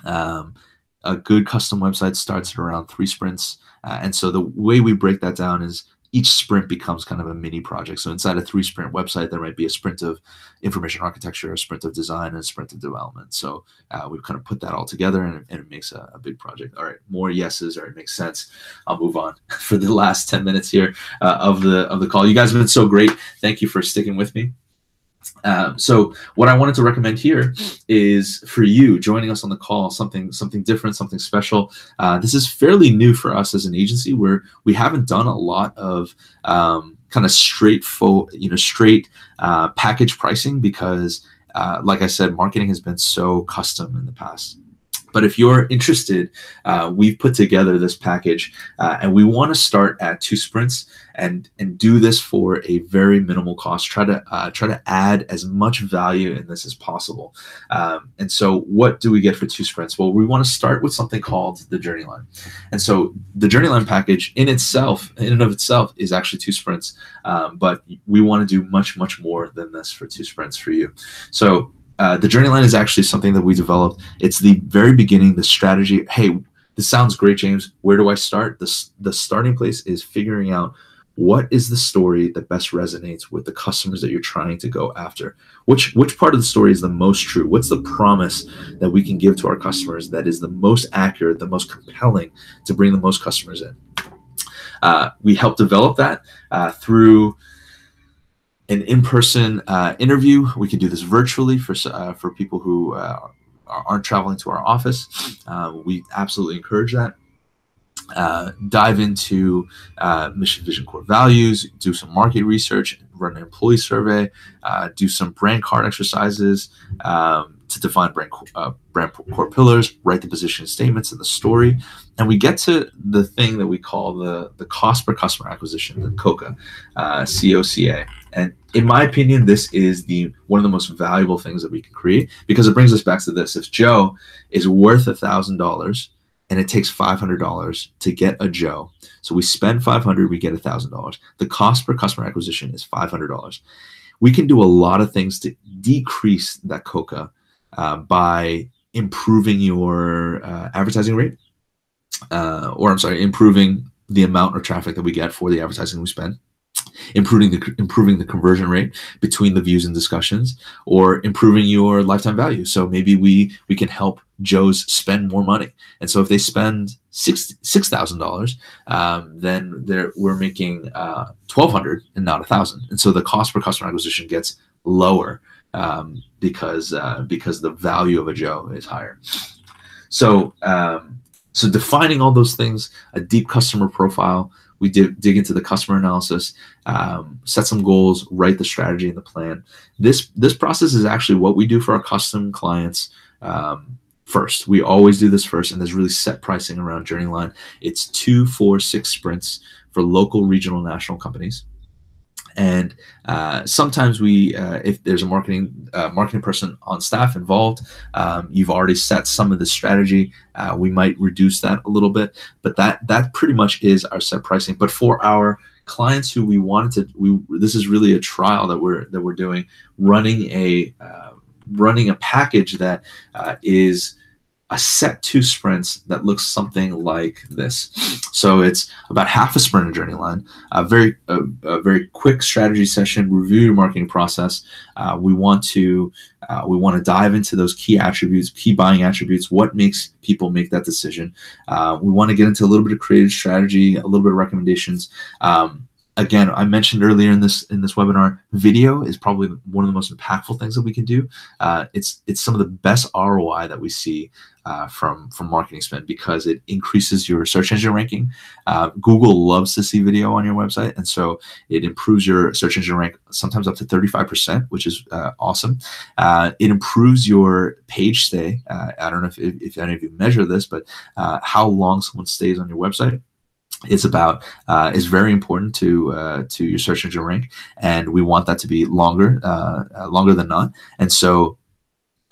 A good custom website starts at around 3 sprints. And so the way we break that down is each sprint becomes kind of a mini project. So inside a 3-sprint website, there might be a sprint of information architecture, a sprint of design, and a sprint of development. So we've kind of put that all together, and it makes a big project. All right, more yeses. All right, makes sense. I'll move on for the last 10 minutes here of the call. You guys have been so great. Thank you for sticking with me. So what I wanted to recommend here is for you joining us on the call, something different, something special. This is fairly new for us as an agency, where we haven't done a lot of kind of straight package pricing, because like I said, marketing has been so custom in the past. But if you're interested, we've put together this package, and we want to start at 2 sprints and do this for a very minimal cost. Try to add as much value in this as possible. And so, what do we get for 2 sprints? Well, we want to start with something called the Journey Line. And so, the Journey Line package in and of itself, is actually 2 sprints. But we want to do much more than this for 2 sprints for you. So, the Journey Line is actually something that we developed. It's the very beginning, the strategy. Hey, this sounds great, James. Where do I start? The starting place is figuring out what is the story that best resonates with the customers that you're trying to go after. Which part of the story is the most true? What's the promise that we can give to our customers that is the most accurate, the most compelling to bring the most customers in? We help develop that through an in-person interview. We can do this virtually for people who aren't traveling to our office. We absolutely encourage that. Dive into mission, vision, core values, do some market research, run an employee survey, do some brand card exercises to define brand core pillars, write the position statements and the story. And we get to the thing that we call the cost per customer acquisition, the COCA, COCA. And in my opinion, this is one of the most valuable things that we can create, because it brings us back to this. If Joe is worth $1,000 and it takes $500 to get a Joe, so we spend $500, we get $1,000. The cost per customer acquisition is $500. We can do a lot of things to decrease that COCA by improving your advertising rate, improving the amount of traffic that we get for the advertising we spend, improving the conversion rate between the views and discussions, or improving your lifetime value. So maybe we can help Joes spend more money. And so if they spend $6,000, then we're making $1,200 and not $1,000. And so the cost per customer acquisition gets lower because the value of a Joe is higher. So defining all those things, a deep customer profile. We dig into the customer analysis, set some goals, write the strategy and the plan. This process is actually what we do for our custom clients first. We always do this first, and there's really set pricing around Journey Line. It's 2, 4, 6 sprints for local, regional, national companies. And sometimes if there's a marketing person on staff involved, you've already set some of the strategy. We might reduce that a little bit, but that pretty much is our set pricing. But for our clients who this is really a trial that we're doing, running a package that is a set 2 sprints that looks something like this. So it's about half a sprint of Journey Line, a very quick strategy session, review your marketing process. We want to dive into those key attributes, key buying attributes. What makes people make that decision? We want to get into a little bit of creative strategy, a little bit of recommendations. Again, I mentioned earlier in this webinar, video is probably one of the most impactful things that we can do. It's some of the best ROI that we see from marketing spend, because it increases your search engine ranking. Google loves to see video on your website, and so it improves your search engine rank sometimes up to 35%, which is awesome. It improves your page stay. I don't know if any of you measure this, but how long someone stays on your website is very important to your search engine rank, and we want that to be longer than not. And so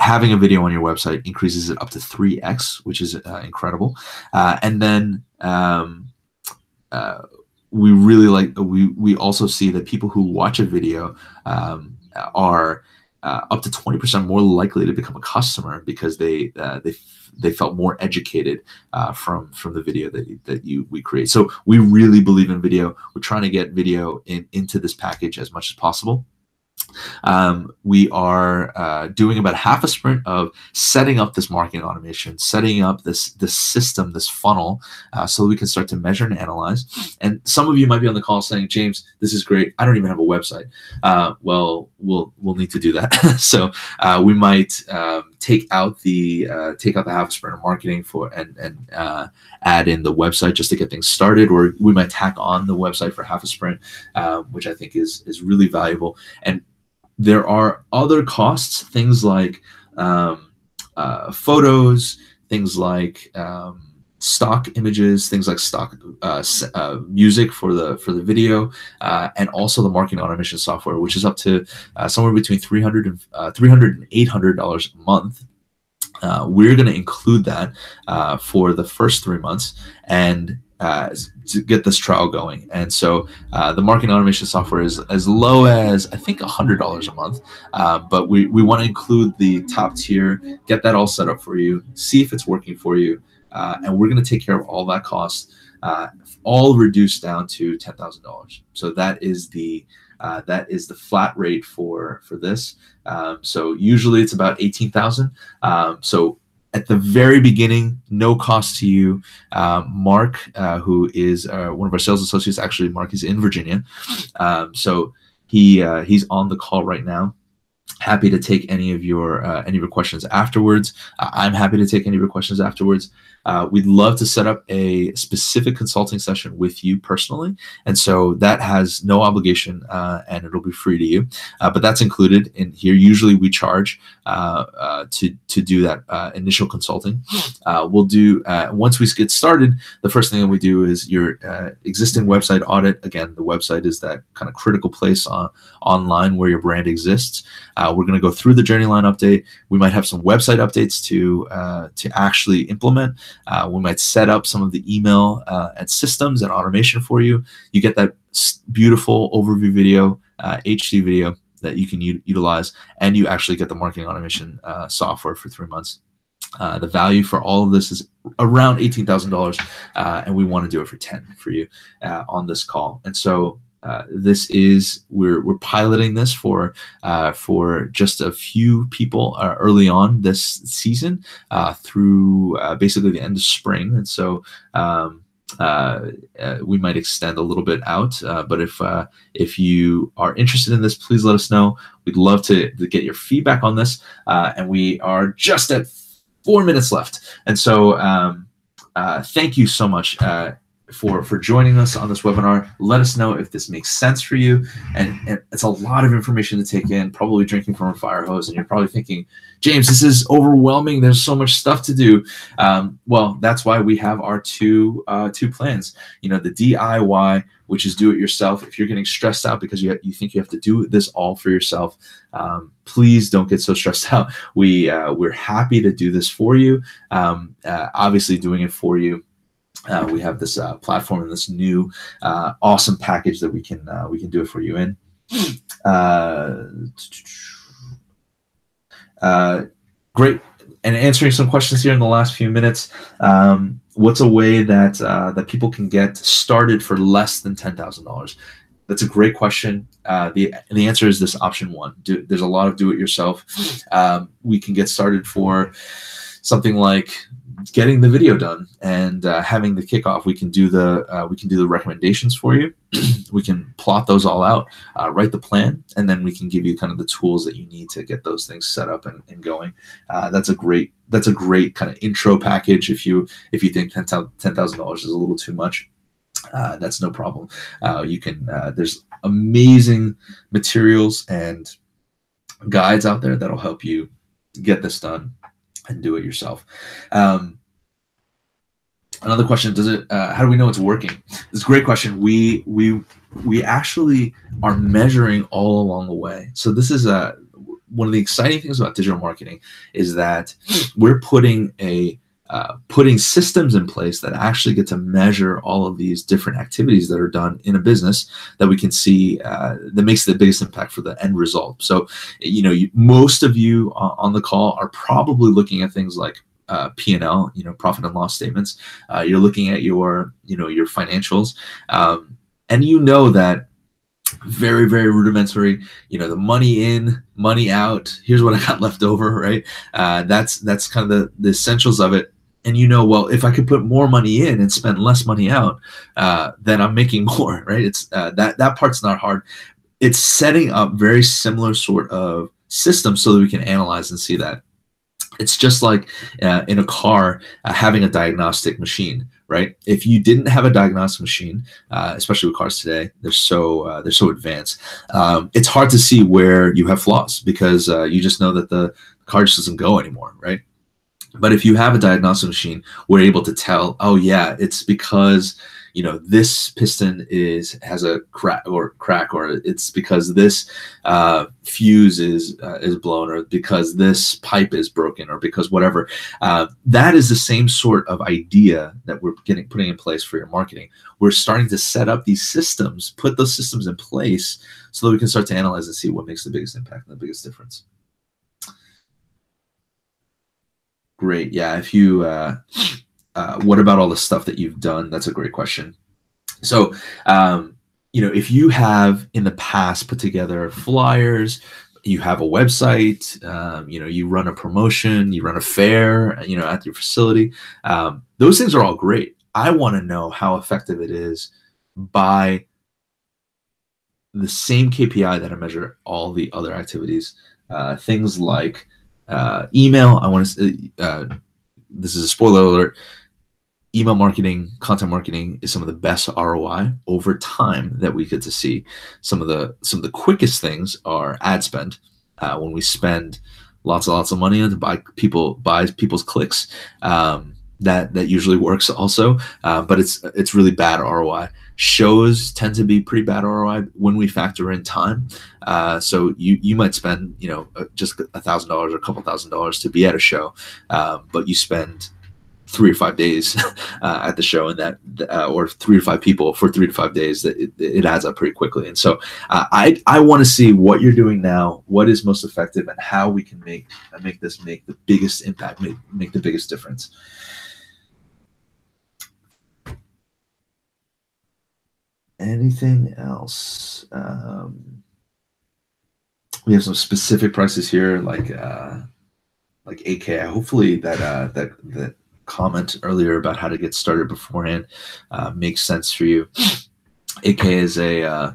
having a video on your website increases it up to 3x, which is incredible. And then we really we also see that people who watch a video are up to 20% more likely to become a customer, because they felt more educated from the video that we create. So we really believe in video. We're trying to get video into this package as much as possible. We are doing about half a sprint of setting up this marketing automation, setting up this system, this funnel, so we can start to measure and analyze. And some of you might be on the call saying, James, this is great, I don't even have a website. Well, we'll need to do that. So we might take out the half a sprint of marketing and add in the website just to get things started, or we might tack on the website for half a sprint, which I think is really valuable. And there are other costs, things like photos, things like stock images, things like stock music for the video, and also the marketing automation software, which is up to somewhere between $300 and $800 a month. We're going to include that for the first 3 months and to get this trial going. And so the marketing automation software is as low as, I think, $100 a month, but we want to include the top tier, get that all set up for you, see if it's working for you, and we're going to take care of all that cost, all reduced down to $10,000. So that is the flat rate for this. So usually it's about $18,000. So at the very beginning, no cost to you. Mark, who is one of our sales associates, actually Mark is in Virginia, so he's on the call right now. Happy to take any of your questions afterwards. I'm happy to take any of your questions afterwards. We'd love to set up a specific consulting session with you personally, and so that has no obligation, and it'll be free to you. But that's included in here. Usually we charge to do that initial consulting. We'll do once we get started. The first thing that we do is your existing website audit. Again, the website is that kind of critical place online where your brand exists. We're going to go through the journey line update. We might have some website updates to actually implement. We might set up some of the email and systems and automation for you. You get that beautiful overview video, HD video that you can utilize, and you actually get the marketing automation software for 3 months. The value for all of this is around $18,000, and we want to do it for 10 for you on this call. And so this is we're piloting this for just a few people early on this season through basically the end of spring, and so we might extend a little bit out. But if you are interested in this, please let us know. We'd love to get your feedback on this, and we are just at 4 minutes left, and so thank you so much for joining us on this webinar. Let us know if this makes sense for you. And it's a lot of information to take in, probably drinking from a fire hose, and you're probably thinking, James, this is overwhelming. There's so much stuff to do. Well, that's why we have our two plans. You know, the DIY, which is do it yourself. If you're getting stressed out because you think you have to do this all for yourself, please don't get so stressed out. We're happy to do this for you. Obviously doing it for you. We have this platform and this new awesome package that we can do it for you in. Great. And answering some questions here in the last few minutes. What's a way that people can get started for less than $10,000? That's a great question. The answer is this option one. There's a lot of do-it-yourself. We can get started for something like getting the video done and having the kickoff. We can do the recommendations for you. We can plot those all out, write the plan, and then we can give you kind of the tools that you need to get those things set up and going. That's a great kind of intro package. If you think $10,000 is a little too much, that's no problem. You can there's amazing materials and guides out there that'll help you get this done and do it yourself. Another question: how do we know it's working? It's a great question. We actually are measuring all along the way. So this is one of the exciting things about digital marketing is that we're putting systems in place that actually get to measure all of these different activities that are done in a business that we can see that makes the biggest impact for the end result. So, most of you on the call are probably looking at things like P&L, profit and loss statements. You're looking at your financials, and that very, very rudimentary, the money in, money out, here's what I got left over, right? That's kind of the essentials of it. And well, if I could put more money in and spend less money out, then I'm making more, right? It's that part's not hard. It's setting up very similar sort of systems so that we can analyze and see that. It's just like in a car having a diagnostic machine, right? If you didn't have a diagnostic machine, especially with cars today, they're so advanced. It's hard to see where you have flaws because you just know that the car just doesn't go anymore, right? But if you have a diagnostic machine, we're able to tell, oh yeah, it's because this piston has a crack, or it's because this fuse is blown, or because this pipe is broken, or because whatever. That is the same sort of idea that we're putting in place for your marketing. We're starting to set up these systems, put those systems in place, so that we can start to analyze and see what makes the biggest impact and the biggest difference. Great. Yeah. If you, what about all the stuff that you've done? That's a great question. So, if you have in the past put together flyers, you have a website, you run a promotion, you run a fair, at your facility, those things are all great. I want to know how effective it is by the same KPI that I measure all the other activities, things like email. I want to this is a spoiler alert. Email marketing, content marketing is some of the best ROI over time that we get to see. Some of the quickest things are ad spend. When we spend lots of money to buy people's clicks, that usually works also. But it's really bad ROI. Shows tend to be pretty bad ROI when we factor in time. So you might spend just $1,000 or a couple $1,000 to be at a show, but you spend 3 or 5 days at the show, and that or 3 to 5 people for 3 to 5 days, that it adds up pretty quickly. And so I want to see what you're doing now, what is most effective, and how we can make the biggest impact, make the biggest difference. Anything else? We have some specific prices here, like 8K. Hopefully that comment earlier about how to get started beforehand makes sense for you. 8K is a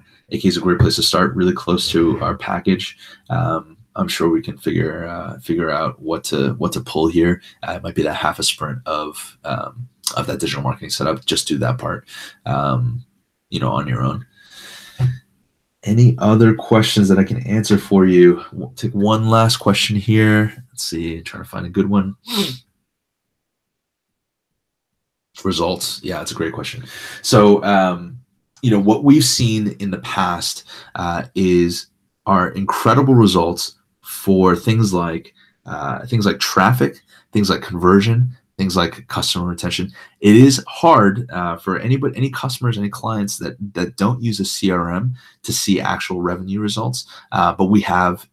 great place to start, really close to our package. I'm sure we can figure out what to pull here. It might be that half a sprint of that digital marketing setup. Just do that part, on your own. Any other questions that I can answer for you? We'll take one last question here. Let's see, trying to find a good one. Results. Yeah, it's a great question. So, what we've seen in the past is our incredible results for things like traffic, things like conversion, things like customer retention. It is hard for any customers, any clients that don't use a CRM to see actual revenue results. But we have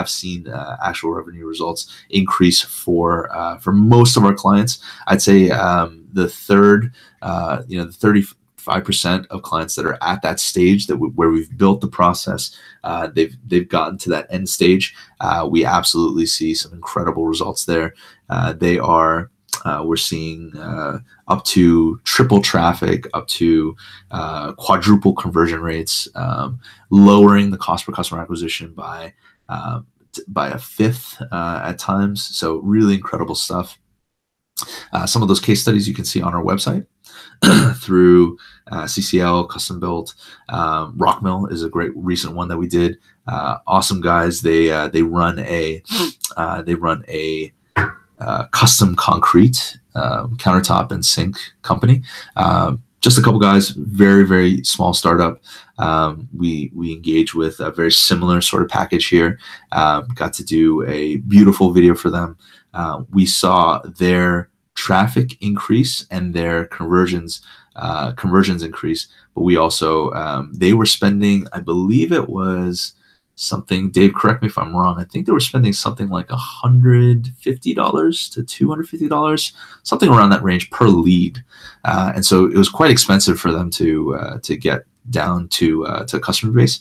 seen actual revenue results increase for most of our clients. I'd say the 35% of clients that are at that stage where we've built the process, they've gotten to that end stage. We absolutely see some incredible results there. They are We're seeing up to triple traffic, up to quadruple conversion rates, lowering the cost per customer acquisition by a fifth at times. So really incredible stuff. Some of those case studies you can see on our website through CCL, Custom Built. Rockmill is a great recent one that we did. Awesome guys. They run a custom concrete countertop and sink company. Just a couple guys, very, very small startup. We engage with a very similar sort of package here. Got to do a beautiful video for them. We saw their traffic increase and their conversions increase, but we also they were spending, I believe it was something, Dave, correct me if I'm wrong, I think they were spending something like $150 to $250, something around that range per lead. And so it was quite expensive for them to get down to a customer base.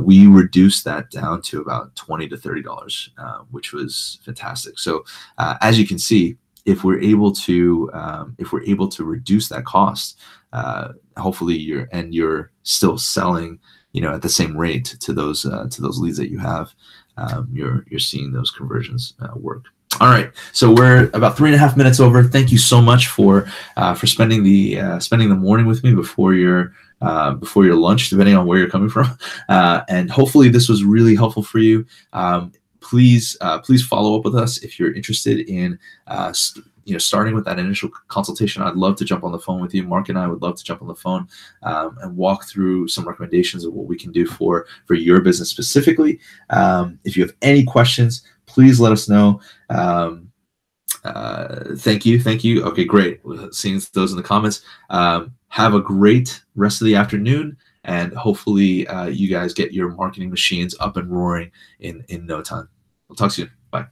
We reduced that down to about $20 to $30, which was fantastic. So as you can see, if we're able to reduce that cost, hopefully you're still selling, at the same rate to those leads that you have, you're seeing those conversions work. All right, so we're about 3.5 minutes over. Thank you so much for spending the morning with me before your lunch, depending on where you're coming from, and hopefully this was really helpful for you. Please follow up with us if you're interested in starting with that initial consultation. I'd love to jump on the phone with you. Mark and I would love to jump on the phone and walk through some recommendations of what we can do for your business specifically. If you have any questions, please let us know. Thank you. Okay, great. Seeing those in the comments. Have a great rest of the afternoon, and hopefully you guys get your marketing machines up and roaring in no time. We'll talk soon. Bye.